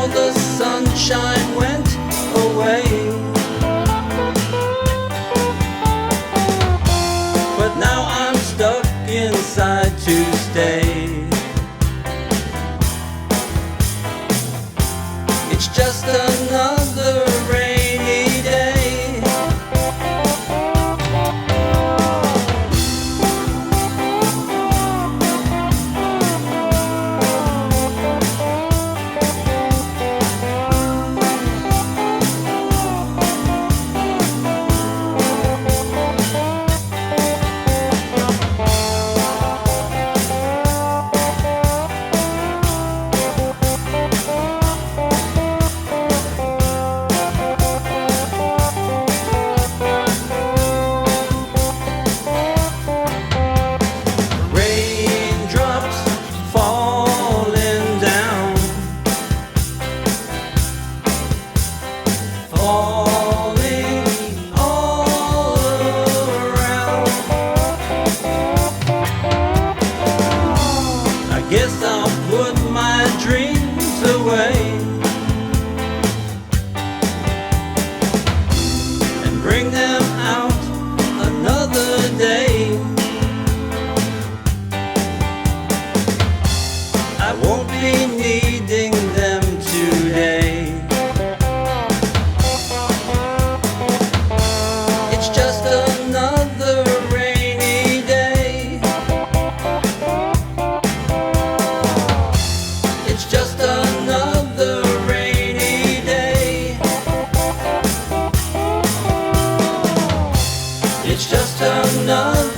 all the sunshine went away. But now I'm stuck inside to stay. It's just another rainy day. Falling all around. I guess I'll put my dreams away and bring them out another day. I won't be needing them today. It's just another rainy day. It's just another rainy day. It's just another